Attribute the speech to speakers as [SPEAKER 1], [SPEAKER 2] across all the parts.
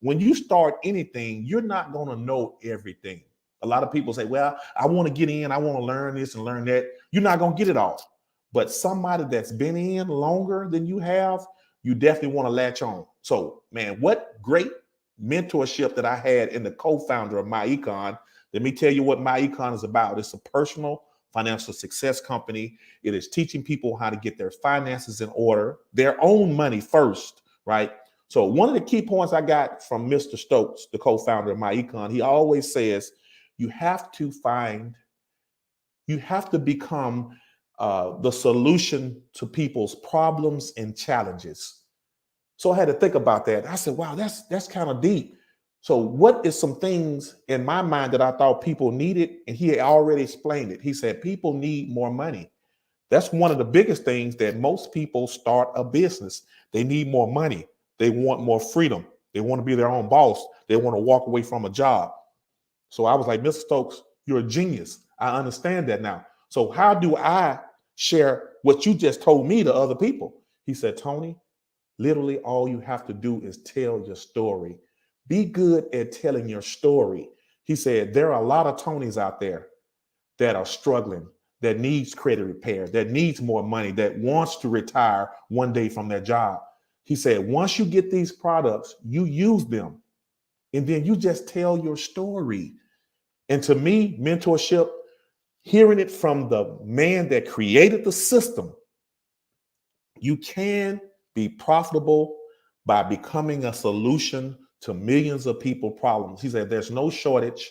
[SPEAKER 1] when you start anything, you're not going to know everything. A lot of people say, well, I want to get in, I want to learn this and learn that. You're not going to get it all. But somebody that's been in longer than you have, you definitely want to latch on. So, man, what great mentorship that I had in the co-founder of Myecon. Let me tell you what Myecon is about. It's a personal financial success company. It is teaching people how to get their finances in order, their own money first, right? So one of the key points I got from Mr. Stokes, the co-founder of Myecon, he always says, you have to become the solution to people's problems and challenges. So I had to think about that. I said, wow, that's kind of deep. So what is some things in my mind that I thought people needed? And he had already explained it. He said, people need more money. That's one of the biggest things that most people start a business. They need more money. They want more freedom. They want to be their own boss. They want to walk away from a job. So I was like, Mr. Stokes, you're a genius. I understand that now. So how do I share what you just told me to other people? He said, Tony, literally all you have to do is tell your story. Be good at telling your story. He said, there are a lot of Tonys out there that are struggling, that needs credit repair, that needs more money, that wants to retire one day from their job. He said, once you get these products, you use them, and then you just tell your story. And to me, mentorship, hearing it from the man that created the system, you can be profitable by becoming a solution to millions of people problems. He said, there's no shortage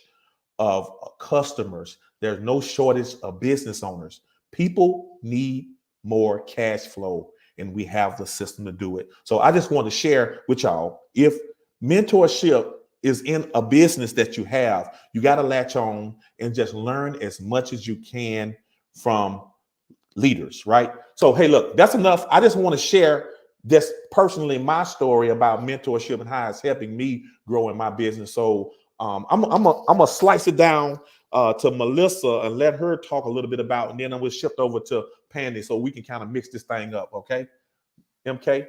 [SPEAKER 1] of customers. There's no shortage of business owners. People need more cash flow, and we have the system to do it. So I just want to share with y'all, if mentorship is in a business that you have, you got to latch on and just learn as much as you can from leaders, right? So, hey, look, that's enough. I just want to share this personally, my story about mentorship and how it's helping me grow in my business. So I'm gonna slice it down to Melissa and let her talk a little bit about, and then I'm gonna shift over to Pandy so we can kind of mix this thing up. Okay, MK,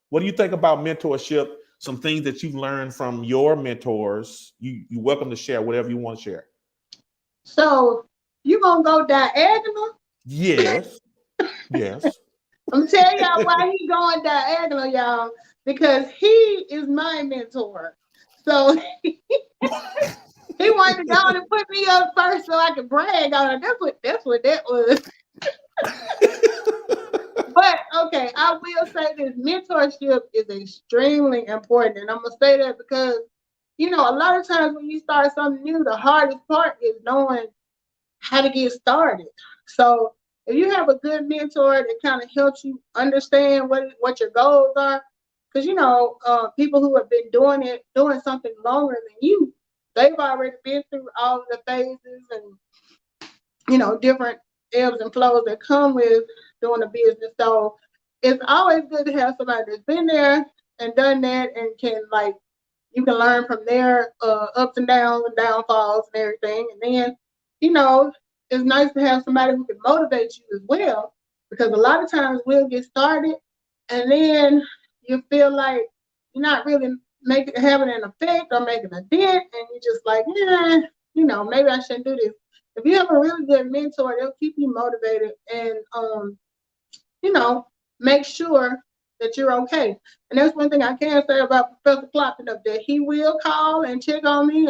[SPEAKER 1] what do you think about mentorship? Some things that you've learned from your mentors. You're welcome to share whatever you want to share.
[SPEAKER 2] So you gonna go diagonal?
[SPEAKER 1] Yes. Yes.
[SPEAKER 2] I'm gonna tell y'all why he going diagonal, y'all, because he is my mentor. So he wanted to go and put me up first so I could brag on it. That's what that was. But okay, I will say this: mentorship is extremely important, and I'm gonna say that because a lot of times when you start something new, the hardest part is knowing how to get started. So if you have a good mentor that kind of helps you understand what your goals are, because people who have been doing something longer than you, they've already been through all of the phases and different ebbs and flows that come with doing a business. So it's always good to have somebody that's been there and done that and you can learn from their ups and downs and downfalls and everything. And then, it's nice to have somebody who can motivate you as well, because a lot of times we'll get started and then you feel like you're not really having an effect or making a dent, and you're just like, yeah, maybe I shouldn't do this. If you have a really good mentor, they'll keep you motivated and make sure that you're okay. And that's one thing I can say about Professor Clopping up there. He will call and check on me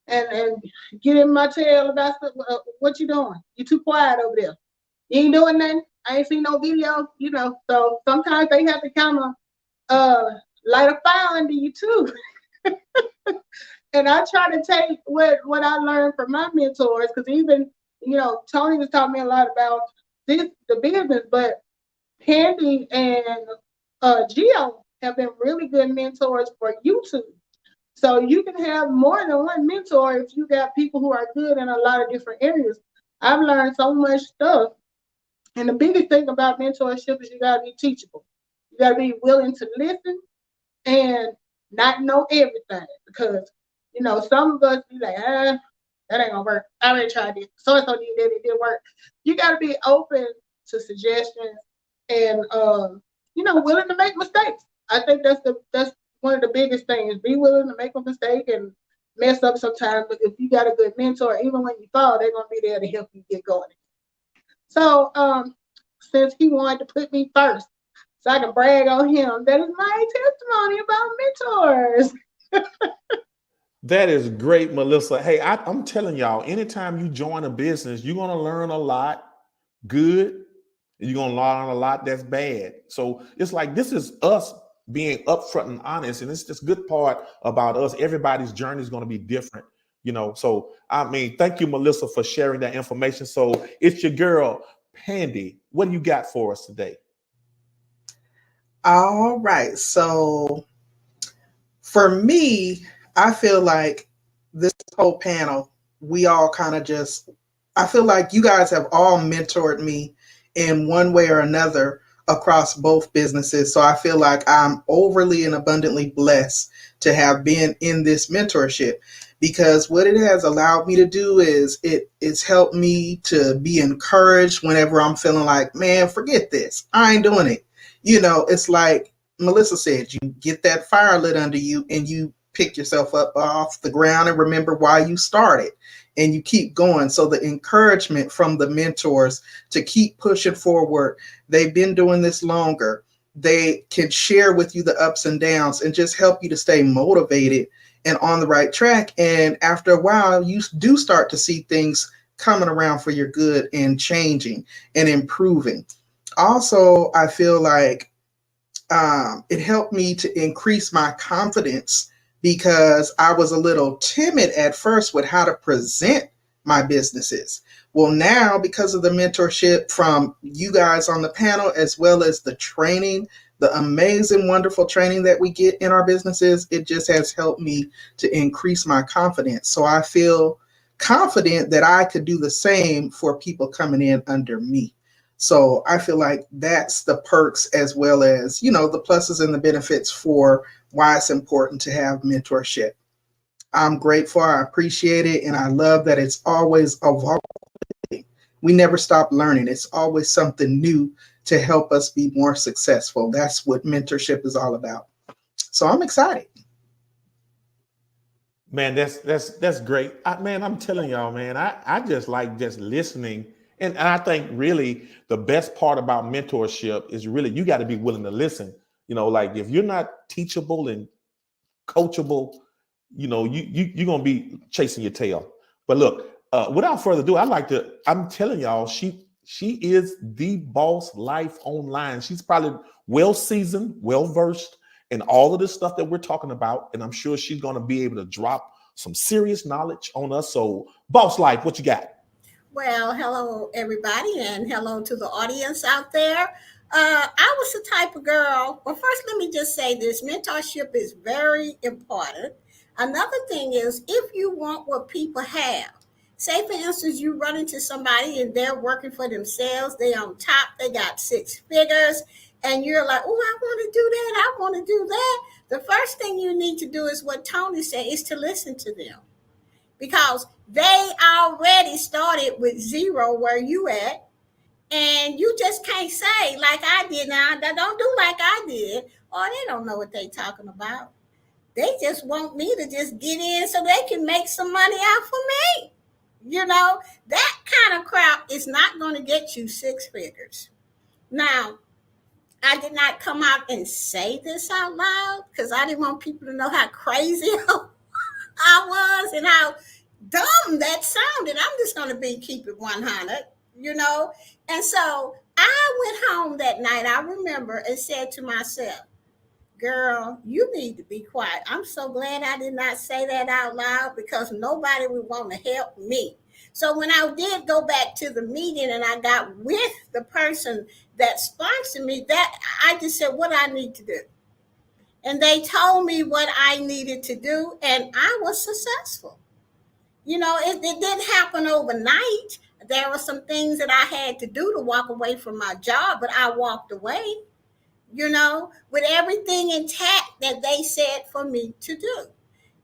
[SPEAKER 2] and get in my tail about what you doing. You too quiet over there. You ain't doing nothing. I ain't seen no video, So sometimes they have to kind of light a fire under you too. And I try to take what I learned from my mentors, because even, Tony was talking me a lot about the business, but Candy and Gio have been really good mentors for YouTube. So you can have more than one mentor if you got people who are good in a lot of different areas. I've learned so much stuff. And the biggest thing about mentorship is you got to be teachable. You got to be willing to listen and not know everything, because, some of us be like, that ain't gonna work. I already tried it. So-and-so did that, it didn't work. You got to be open to suggestions and, willing to make mistakes. I think that's one of the biggest things. Be willing to make a mistake and mess up sometimes, but if you got a good mentor, even when you fall, they're gonna be there to help you get going. So since he wanted to put me first, so I can brag on him, that is my testimony about mentors.
[SPEAKER 1] That is great, Melissa. Hey, I'm telling y'all, anytime you join a business, you're gonna learn a lot good, and you're gonna learn a lot that's bad. So it's like this is us being upfront and honest, and it's this good part about us. Everybody's journey is gonna be different, you know. So I mean, thank you, Melissa, for sharing that information. So it's your girl, Pandy. What do you got for us today?
[SPEAKER 3] All right. So for me, I feel like this whole panel, we all kind of just, I feel like you guys have all mentored me in one way or another across both businesses. So I feel like I'm overly and abundantly blessed to have been in this mentorship, because what it has allowed me to do is it's helped me to be encouraged whenever I'm feeling like, man, forget this. I ain't doing it. It's like Melissa said, you get that fire lit under you and you pick yourself up off the ground and remember why you started, and you keep going. So the encouragement from the mentors to keep pushing forward, they've been doing this longer. They can share with you the ups and downs and just help you to stay motivated and on the right track. And after a while, you do start to see things coming around for your good and changing and improving. Also, I feel like it helped me to increase my confidence, because I was a little timid at first with how to present my businesses. Well, now, because of the mentorship from you guys on the panel, as well as the training, the amazing, wonderful training that we get in our businesses, it just has helped me to increase my confidence. So I feel confident that I could do the same for people coming in under me. So I feel like that's the perks, as well as, the pluses and the benefits for why it's important to have mentorship. I'm grateful. I appreciate it. And I love that it's always evolving. We never stop learning. It's always something new to help us be more successful. That's what mentorship is all about. So I'm excited.
[SPEAKER 1] Man, that's great. Man, I'm telling y'all, man, I just like just listening. And I think really the best part about mentorship is really you got to be willing to listen. Like if you're not teachable and coachable, you're gonna be chasing your tail. But look, without further ado, I'm telling y'all, she is the boss life online. She's probably well seasoned, well versed in all of this stuff that we're talking about. And I'm sure she's gonna be able to drop some serious knowledge on us. So, boss life, what you got?
[SPEAKER 4] Well, hello, everybody, and hello to the audience out there. I was the type of girl. Well, first, let me just say this mentorship is very important. Another thing is, if you want what people have, say, for instance, you run into somebody and they're working for themselves, they on top, they got six figures, and you're like, oh, I want to do that, I want to do that. The first thing you need to do is what Tony said, is to listen to them, because they already started with zero where you at, and you just can't say like I did. Now they don't do like I did, or they don't know what they talking about. They just want me to just get in so they can make some money out for me. That kind of crap is not going to get you six figures. Now, I did not come out and say this out loud because I didn't want people to know how crazy I was and how dumb that sounded. I'm just going to keep it 100, you know? And so I went home that night, I remember, and said to myself, girl, you need to be quiet. I'm so glad I did not say that out loud, because nobody would want to help me. So when I did go back to the meeting and I got with the person that sponsored me, that I just said what I need to do. And they told me what I needed to do, and I was successful. It didn't happen overnight. There were some things that I had to do to walk away from my job, but I walked away, with everything intact that they said for me to do.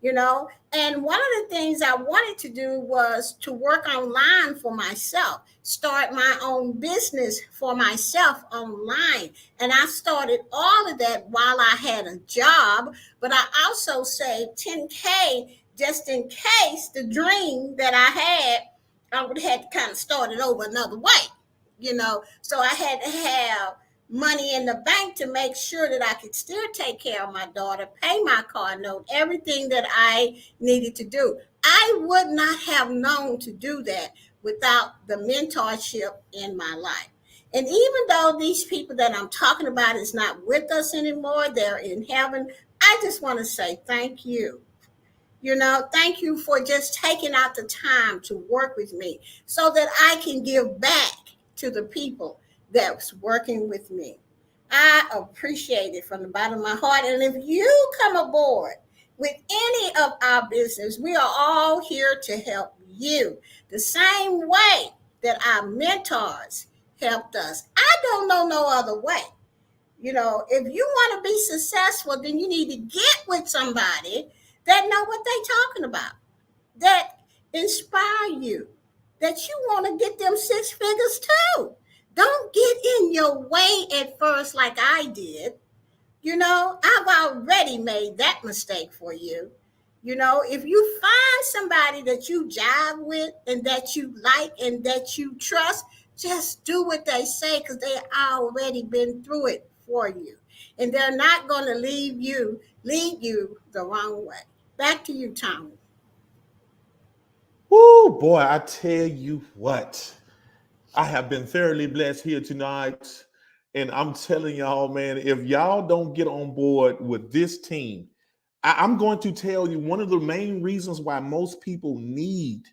[SPEAKER 4] you know. And one of the things I wanted to do was to work online for myself, start my own business for myself online. And I started all of that while I had a job, but I also saved 10K just in case the dream that I had, I would have had to kind of start it over another way, you know. So I had to have money in the bank to make sure that I could still take care of my daughter, pay my car note, everything that I needed to do. I would not have known to do that without the mentorship in my life. And even though these people that I'm talking about is not with us anymore, they're in heaven, I just want to say thank you. You know, thank you for just taking out the time to work with me so that I can give back to the people that's working with me. I appreciate it from the bottom of my heart. And if you come aboard with any of our business, we are all here to help you the same way that our mentors helped us. I don't know no other way. You know, if you want to be successful, then you need to get with somebody that know what they're talking about, that inspire you, that you want to get them six figures too. Don't get in your way at first like I did. You know, I've already made that mistake for you. You know, if you find somebody that you jive with and that you like and that you trust, just do what they say because they already been through it for you. And they're not going to lead you the wrong way. Back to you, Tommy.
[SPEAKER 1] Woo, boy, I tell you what, I have been thoroughly blessed here tonight. And I'm telling y'all, man, if y'all don't get on board with this team, I'm going to tell you one of the main reasons why most people need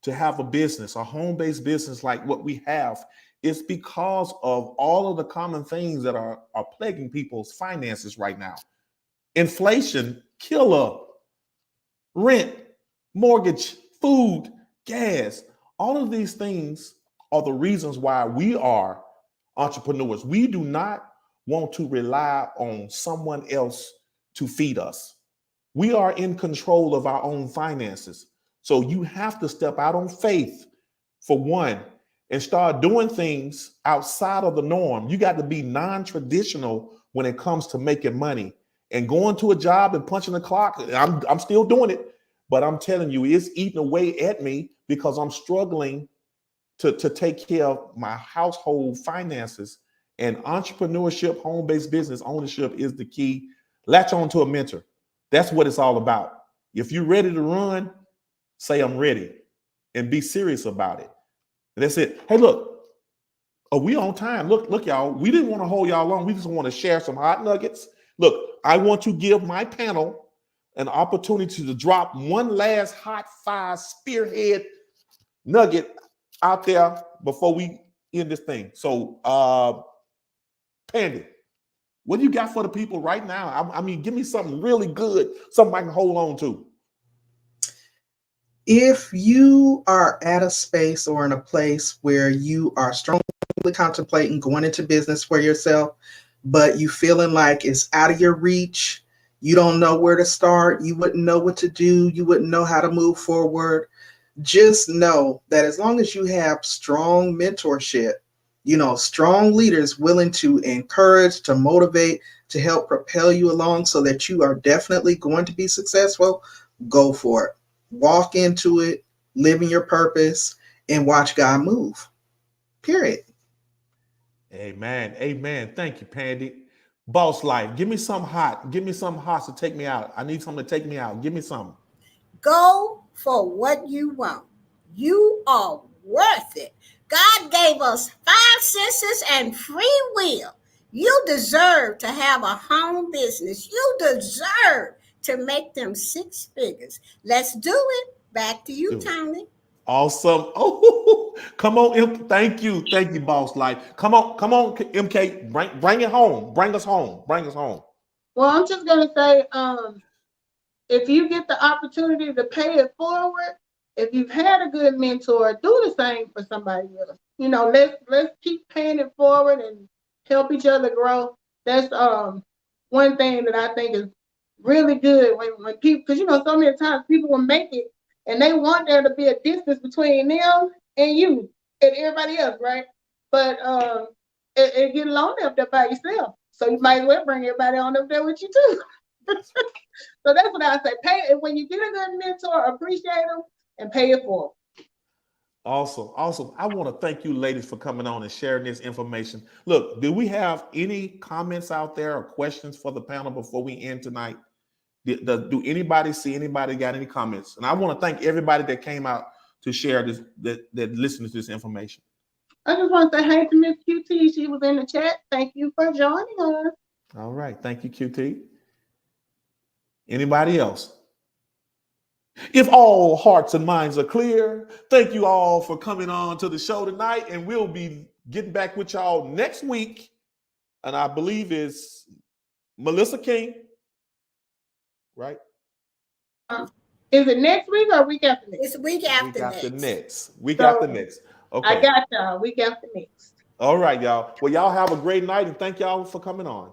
[SPEAKER 1] to have a business, a home-based business like what we have, is because of all of the common things that are plaguing people's finances right now. Inflation, killer, rent, mortgage, food, gas, all of these things are the reasons why we are entrepreneurs. We do not want to rely on someone else to feed us. We are in control of our own finances. So you have to step out on faith, for one, and start doing things outside of the norm. You got to be non-traditional when it comes to making money. And going to a job and punching the clock, I'm still doing it, but I'm telling you, it's eating away at me because I'm struggling to take care of my household finances. And entrepreneurship, home-based business ownership is the key. Latch on to a mentor. That's what it's all about. If you're ready to run, say I'm ready and be serious about it. And that's it. Hey, look, are we on time? Look, y'all, we didn't want to hold y'all long. We just want to share some hot nuggets. Look, I want to give my panel an opportunity to drop one last hot fire spearhead nugget out there before we end this thing. So, Pandy, what do you got for the people right now? I mean, give me something really good, something I can hold on to.
[SPEAKER 3] If you are at a space or in a place where you are strongly contemplating going into business for yourself, but you feeling like it's out of your reach, you don't know where to start, you wouldn't know what to do, you wouldn't know how to move forward, just know that as long as you have strong mentorship, strong leaders willing to encourage, to motivate, to help propel you along so that you are definitely going to be successful, go for it. Walk into it, live in your purpose, and watch God move. Period.
[SPEAKER 1] Amen. Amen. Thank you, Pandy. Boss life. Give me something hot. Give me something hot to take me out. I need something to take me out. Give me something.
[SPEAKER 4] Go for what you want. You are worth it. God gave us 5 senses and free will. You deserve to have a home business. You deserve to make them 6 figures. Let's do it. Back to you, Tony.
[SPEAKER 1] Awesome. Oh, come on, thank you, boss life. Come on, MK. Bring it home. Bring us home.
[SPEAKER 2] Well, I'm just gonna say, if you get the opportunity to pay it forward, if you've had a good mentor, do the same for somebody else. Let's keep paying it forward and help each other grow. That's one thing that I think is really good when people, because you know, so many times people will make it and they want there to be a distance between them and you and everybody else, right? But it get lonely up there by yourself. So you might as well bring everybody on up there with you too. So that's what I say. Pay when you get a good mentor, appreciate them and pay it forward.
[SPEAKER 1] Awesome. Awesome. I want to thank you ladies for coming on and sharing this information. Look, do we have any comments out there or questions for the panel before we end tonight? Do anybody see anybody got any comments? And I want to thank everybody that came out to share this, that listened to this information.
[SPEAKER 2] I just want to say hey to Miss QT. She was in the chat. Thank you for joining us.
[SPEAKER 1] All right. Thank you, QT. Anybody else? If all hearts and minds are clear, thank you all for coming on to the show tonight. And we'll be getting back with y'all next week. And I believe it's Melissa King, right?
[SPEAKER 2] Is it next week or week after next?
[SPEAKER 4] It's week after
[SPEAKER 1] Week after
[SPEAKER 4] next.
[SPEAKER 1] next. Week
[SPEAKER 2] So,
[SPEAKER 1] after next. Okay.
[SPEAKER 2] I got y'all. Week after next.
[SPEAKER 1] All right, y'all. Well, y'all have a great night and thank y'all for coming on.